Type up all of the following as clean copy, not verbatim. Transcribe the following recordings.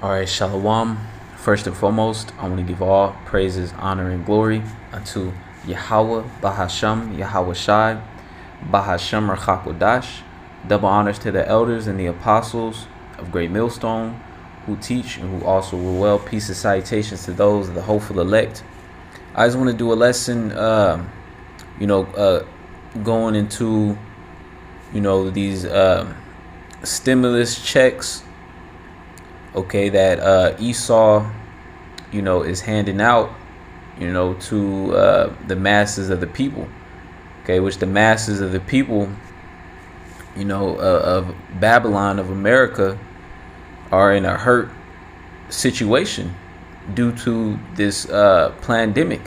All right, Shalom. First and foremost, I want to give all praises, honor, and glory unto Yahweh, Bahasham, Yahweh Shai, Bahasham Rachakodash. Double honors to the elders and the apostles of Great Millstone who teach and who also rule well. Peace and salutations to those of the hopeful elect. I just want to do a lesson, going into, these stimulus checks, okay, that Esau, is handing out, to the masses of the people, okay, which the masses of the people, of Babylon, of America, are in a hurt situation due to this pandemic,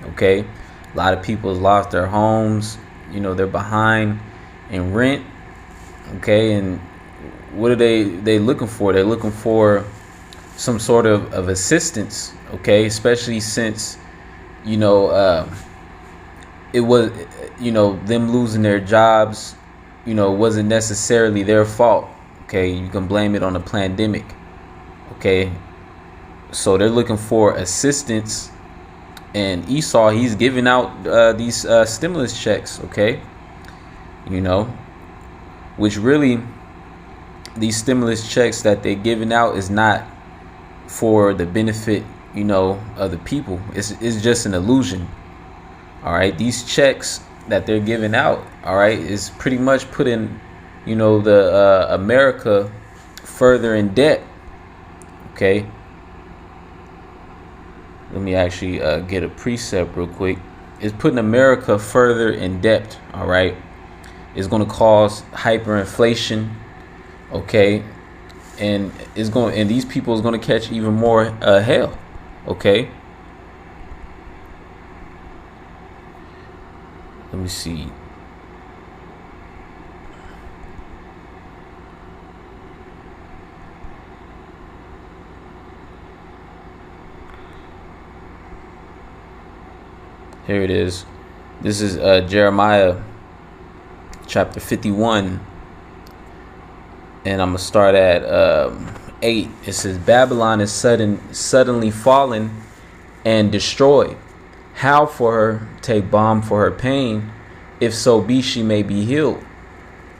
okay. A lot of people have lost their homes, they're behind in rent, okay, and what are they looking for? They're looking for some sort of assistance, okay, especially since, it was, them losing their jobs, wasn't necessarily their fault, okay. You can blame it on the pandemic, okay. So they're looking for assistance, and Esau, he's giving out these stimulus checks, okay, which really, these stimulus checks that they're giving out is not for the benefit, of the people. It's just an illusion. All right. These checks that they're giving out, all right, is pretty much putting, the America further in debt. Okay. Let me actually get a precept real quick. It's putting America further in debt. All right. It's going to cause hyperinflation. Okay, and these people is going to catch even more hell. Okay, let me see. Here it is. This is Jeremiah chapter 51. And I'm going to start at 8. It says, Babylon is suddenly fallen and destroyed. How for her take balm for her pain, if so be she may be healed.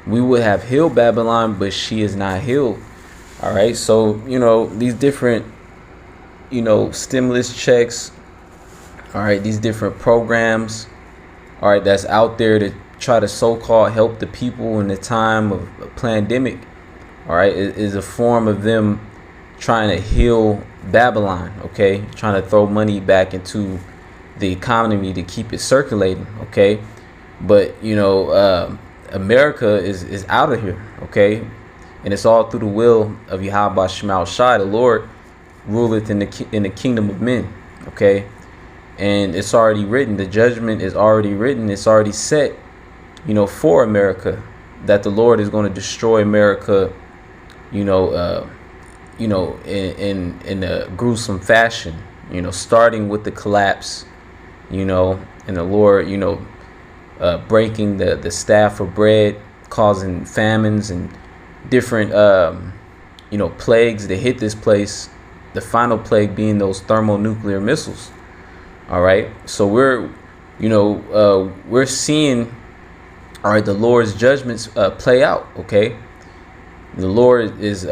We would have healed Babylon, but she is not healed. All right. So, these different, stimulus checks. All right. These different programs. All right. That's out there to try to so-called help the people in the time of a pandemic. All right, it is a form of them trying to heal Babylon, okay, trying to throw money back into the economy to keep it circulating, okay. But America is out of here, okay, and it's all through the will of Yahweh Shemel Shai. The Lord ruleth in the kingdom of men, okay, and it's already written. The judgment is already written. It's already set, for America, that the Lord is going to destroy America. In a gruesome fashion, starting with the collapse, and the Lord, breaking the staff of bread, causing famines and different, plagues that hit this place. The final plague being those thermonuclear missiles. All right. So we're seeing, all right, the Lord's judgments play out. Okay. The Lord is,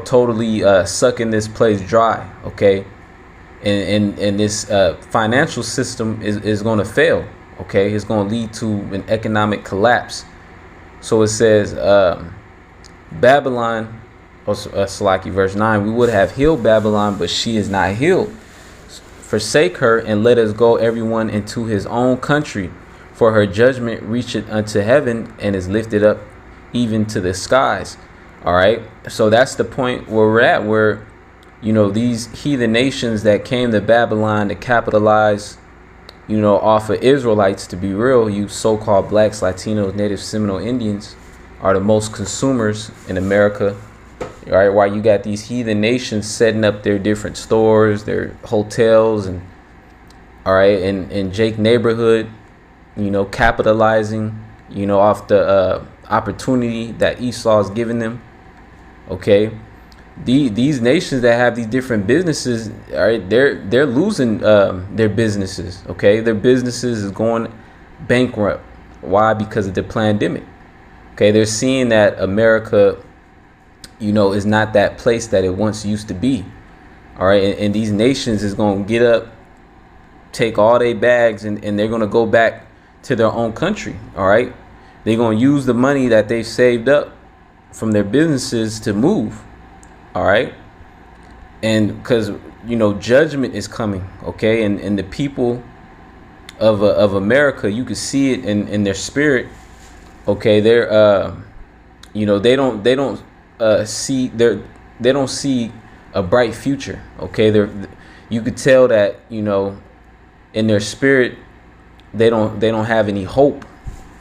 totally sucking this place dry, okay? And this financial system is going to fail, okay? It's going to lead to an economic collapse. So it says, Babylon, Salaki verse 9, we would have healed Babylon, but she is not healed. Forsake her and let us go everyone into his own country, for her judgment reacheth unto heaven and is lifted up even to the skies. All right. So that's the point where we're at, where, these heathen nations that came to Babylon to capitalize, off of Israelites. To be real, you so-called blacks, Latinos, Native Seminole Indians are the most consumers in America. All right. While you got these heathen nations setting up their different stores, their hotels, and all right, in Jake neighborhood, capitalizing, off the opportunity that Esau is giving them. Okay, These nations that have these different businesses, all right, they're losing their businesses. Okay, their businesses is going bankrupt. Why? Because of the pandemic. Okay, they're seeing that America, is not that place that it once used to be. All right, and these nations is going to get up, take all their bags, and they're going to go back to their own country. All right, they're going to use the money that they've saved up from their businesses to move. All right, and because judgment is coming. Okay, and the people of America, you can see it in their spirit. Okay, they're they don't see a bright future. Okay, you could tell that in their spirit they don't have any hope.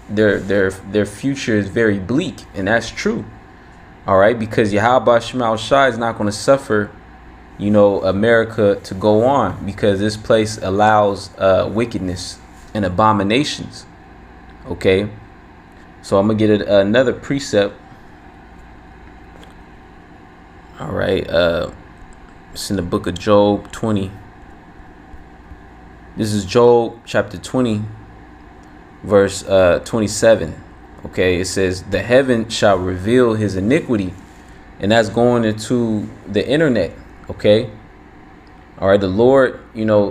Their future is very bleak, and that's true. All right, because Yahweh Shema Shai is not going to suffer America to go on, because this place allows wickedness and abominations. Okay, so I'm gonna get another precept. All right, it's in the book of Job 20. This is Job chapter 20, verse 27. Okay, it says, the heaven shall reveal his iniquity, and that's going into the internet. Okay, all right, the Lord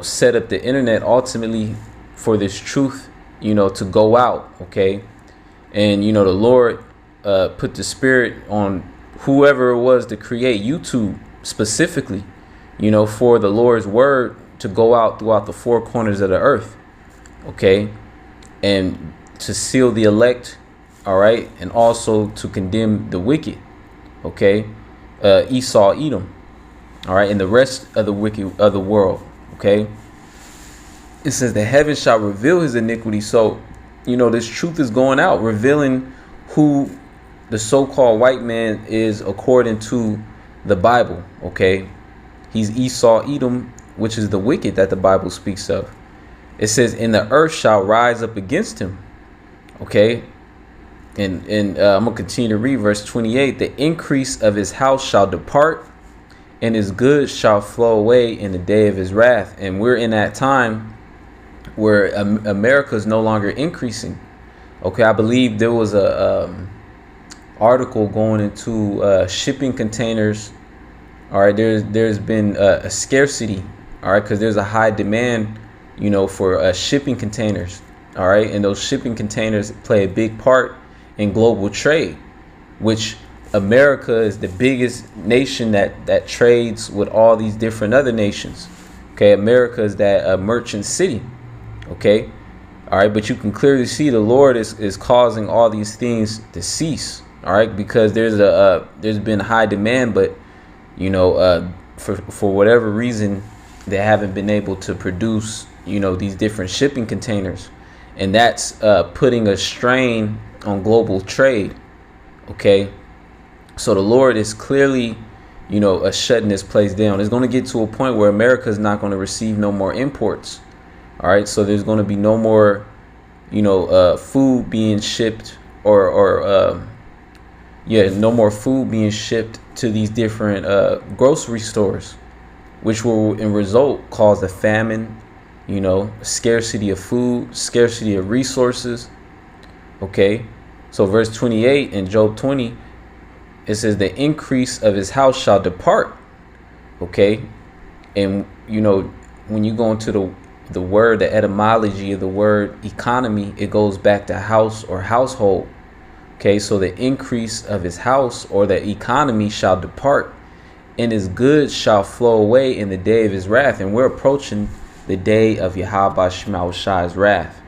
set up the internet ultimately for this truth to go out. Okay, and the Lord put the spirit on whoever it was to create YouTube specifically for the Lord's word to go out throughout the four corners of the earth. Okay, and to seal the elect. All right, and also to condemn the wicked. Okay, Esau, Edom. All right, and the rest of the wicked of the world. Okay, it says the heaven shall reveal his iniquity. So this truth is going out, revealing who the so-called white man is according to the Bible. Okay, he's Esau, Edom, which is the wicked that the Bible speaks of. It says, and the earth shall rise up against him. Okay, and I'm gonna continue to read verse 28. The increase of his house shall depart, and his goods shall flow away in the day of his wrath. And we're in that time where America is no longer increasing. Okay, I believe there was a article going into shipping containers. All right, there's been a scarcity. All right, because there's a high demand, for shipping containers. All right, and those shipping containers play a big part in global trade, which America is the biggest nation that trades with all these different other nations. Okay, America is that merchant city. Okay, all right, but you can clearly see the Lord is causing all these things to cease. All right, because there's been high demand, but for whatever reason they haven't been able to produce these different shipping containers, and that's putting a strain on global trade. Okay, so the Lord is clearly shutting this place down. It's going to get to a point where America is not going to receive no more imports. All right, so there's going to be no more food being shipped or no more food being shipped to these different grocery stores, which will in result cause a famine, scarcity of food, scarcity of resources. Okay, so verse 28 in Job 20, it says the increase of his house shall depart. Okay, and when you go into the word, the etymology of the word economy, it goes back to house or household. Okay, so the increase of his house or the economy shall depart, and his goods shall flow away in the day of his wrath. And we're approaching the day of Yahweh Shema Shai's wrath.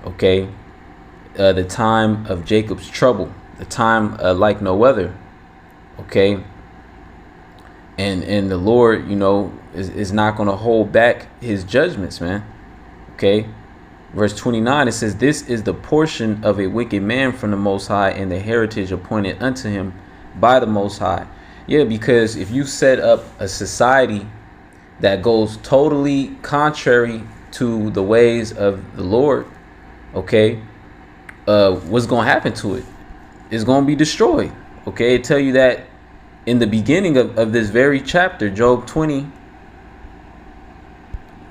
Okay, the time of Jacob's trouble, the time like no other. Okay, and the Lord, is not going to hold back his judgments, man. Okay, verse 29, it says, this is the portion of a wicked man from the Most High, and the heritage appointed unto him by the Most High. Yeah, because if you set up a society that goes totally contrary to the ways of the Lord, okay, what's going to happen to it? It's going to be destroyed. Okay, it tell you that in the beginning of this very chapter, Job 20.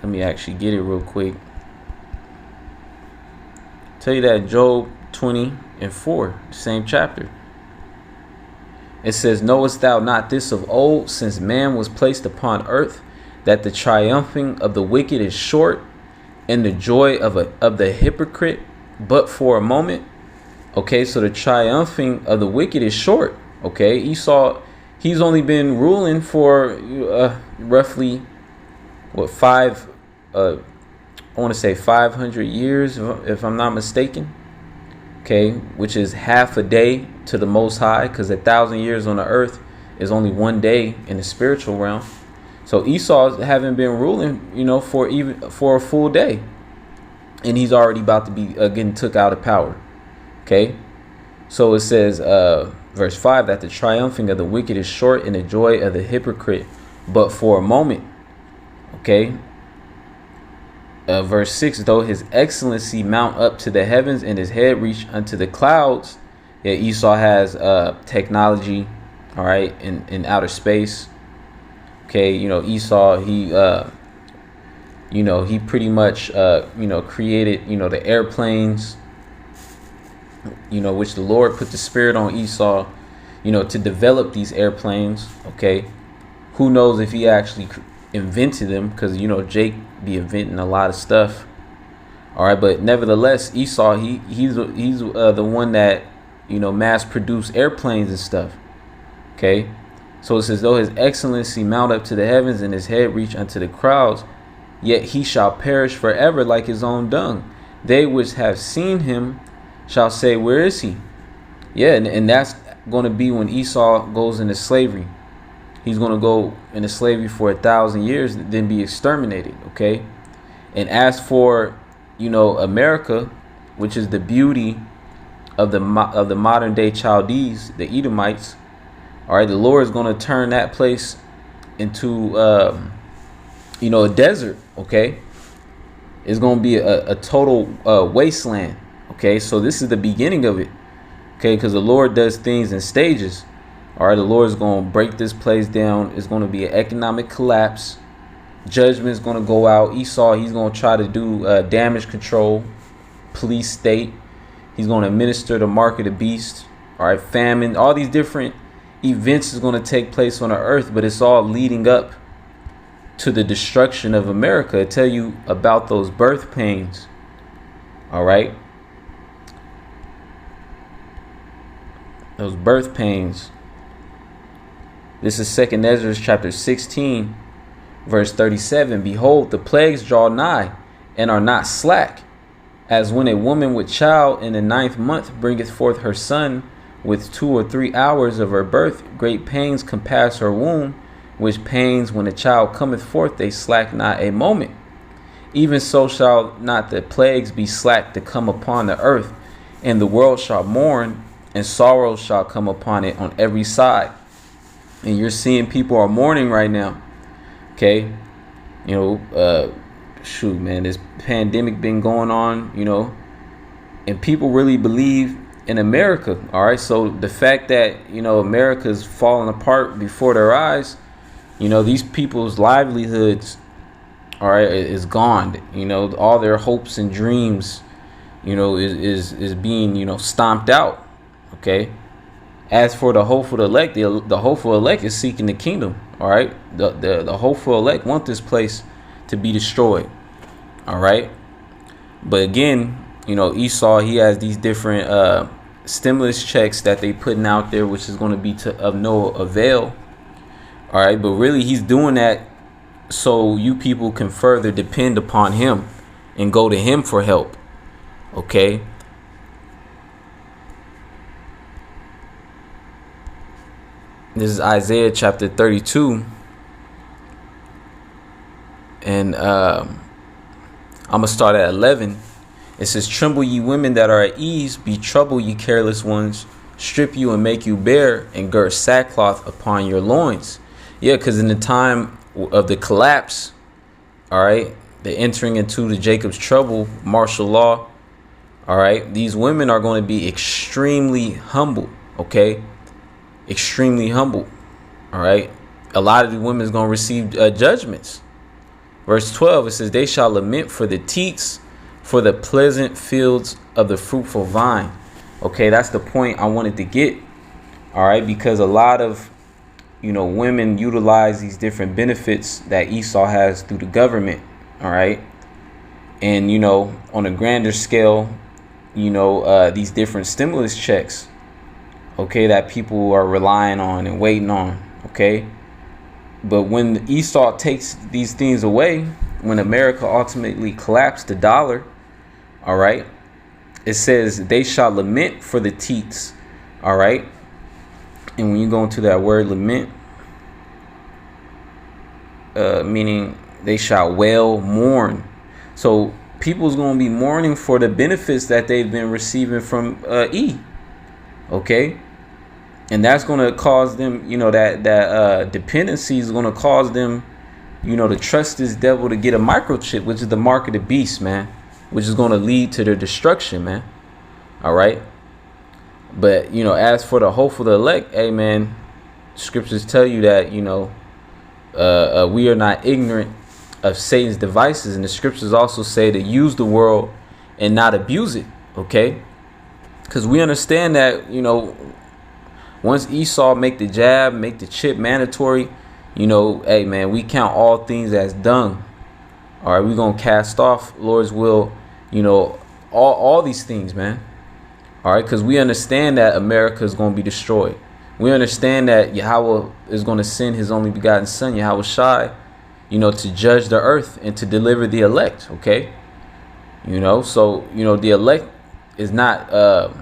Let me actually get it real quick. Tell you that Job 20:4, same chapter. It says, knowest thou not this of old, since man was placed upon earth, that the triumphing of the wicked is short, and the joy of the hypocrite but for a moment? Okay, so the triumphing of the wicked is short. Okay, Esau, he's only been ruling for roughly I want to say 500 years, if I'm not mistaken. Okay, which is half a day to the Most High, because 1,000 years on the earth is only one day in the spiritual realm. So Esau haven't been ruling, for a full day, and he's already about to be getting took out of power. Okay, so it says, verse 5, that the triumphing of the wicked is short, and the joy of the hypocrite but for a moment. Okay. Verse 6, though his excellency mount up to the heavens and his head reach unto the clouds. Yeah, Esau has technology, all right, in outer space. Okay, Esau, he pretty much created, the airplanes, which the Lord put the spirit on Esau, to develop these airplanes. Okay, who knows if he actually invented them, because Jake be inventing a lot of stuff. All right, but nevertheless, Esau, he's the one that mass produced airplanes and stuff. Okay, so it says, though his excellency mount up to the heavens and his head reach unto the clouds, yet he shall perish forever like his own dung. They which have seen him shall say, where is he? Yeah, and that's going to be when Esau goes into slavery. He's going to go into slavery for 1,000 years, then be exterminated. Okay. And as for, America, which is the beauty of the modern day Chaldees, the Edomites. All right. The Lord is going to turn that place into, a desert. Okay. It's going to be a total wasteland. Okay. So this is the beginning of it. Okay. Because the Lord does things in stages. All right, the Lord is going to break this place down. It's going to be an economic collapse. Judgment is going to go out. Esau, he's going to try to do damage control, police state. He's going to administer the mark of the beast. All right, famine. All these different events is going to take place on the earth, but it's all leading up to the destruction of America. I tell you about those birth pains. All right. Those birth pains. This is 2 Ezra chapter 16, verse 37. Behold, the plagues draw nigh, and are not slack, as when a woman with child in the 9th month bringeth forth her son, with 2 or 3 hours of her birth, great pains compass her womb, which pains when a child cometh forth, they slack not a moment. Even so shall not the plagues be slack to come upon the earth, and the world shall mourn, and sorrow shall come upon it on every side. And you're seeing people are mourning right now. Okay. Shoot, man, this pandemic been going on, and people really believe in America. All right. So the fact that, America's falling apart before their eyes, these people's livelihoods, all right, is gone. All their hopes and dreams, is being, stomped out. Okay. As for the hopeful elect, the hopeful elect is seeking the kingdom. All right. The hopeful elect want this place to be destroyed. All right. But again, Esau, he has these different stimulus checks that they putting out there, which is going to be of no avail. All right. But really, he's doing that so you people can further depend upon him and go to him for help. Okay. This is Isaiah chapter 32. And I'm going to start at 11. It says, tremble ye women that are at ease, be troubled ye careless ones, strip you and make you bare, and gird sackcloth upon your loins. Yeah, because in the time of the collapse, all right, the entering into the Jacob's trouble, martial law, all right, these women are going to be extremely humble, okay? Extremely humble. All right. A lot of the women is going to receive judgments. Verse 12, it says, they shall lament for the teats, for the pleasant fields of the fruitful vine. Okay, that's the point I wanted to get. All right, because a lot of, women utilize these different benefits that Esau has through the government. All right. And, on a grander scale, these different stimulus checks, okay, that people are relying on and waiting on. Okay. But when Esau takes these things away, when America ultimately collapsed the dollar, all right, it says they shall lament for the teats, all right. And when you go into that word lament, meaning they shall wail, mourn. So people's going to be mourning for the benefits that they've been receiving from okay. And that's going to cause them, that dependency is going to cause them, to trust this devil to get a microchip, which is the mark of the beast, man, which is going to lead to their destruction, man. All right. But, as for the hope for the elect, hey, man, scriptures tell you that, we are not ignorant of Satan's devices. And the scriptures also say to use the world and not abuse it. OK, because we understand that, once Esau make the jab, make the chip mandatory, hey, man, we count all things as dung. All right, we're going to cast off, Lord's will, all these things, man. All right, because we understand that America is going to be destroyed. We understand that Yahweh is going to send his only begotten son, Yahweh Shai, to judge the earth and to deliver the elect. OK, so, the elect is not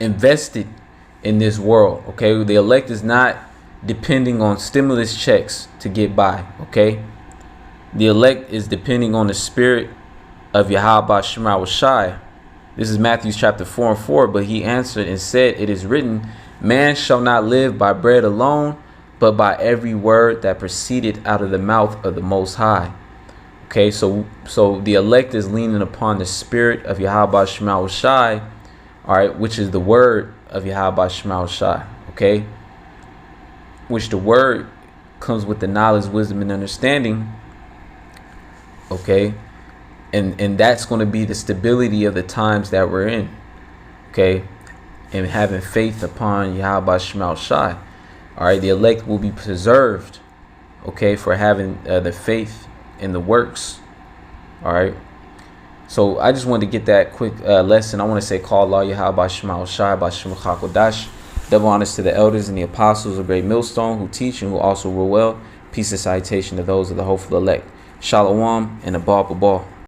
invested in this world. Okay, the elect is not depending on stimulus checks to get by. Okay, the elect is depending on the spirit of Yahweh Shema Shai. This is Matthew chapter 4:4. But he answered and said, it is written, man shall not live by bread alone, but by every word that proceeded out of the mouth of the Most High. Okay, so the elect is leaning upon the spirit of Yahweh Shema Shai, all right, which is the word of Yahweh Shema Shai, okay, which the word comes with the knowledge, wisdom, and understanding, okay, and that's going to be the stability of the times that we're in, okay, and having faith upon Yahweh Shema Shai, all right, the elect will be preserved, okay, for having the faith in the works, all right. So I just wanted to get that quick lesson. I want to say, call Allah Yahweh Shema Shai Bashim Chakodash. Double honors to the elders and the apostles of Great Millstone who teach and who also rule well. Peace and citation to those of the hopeful elect. Shalom and Abba Babal.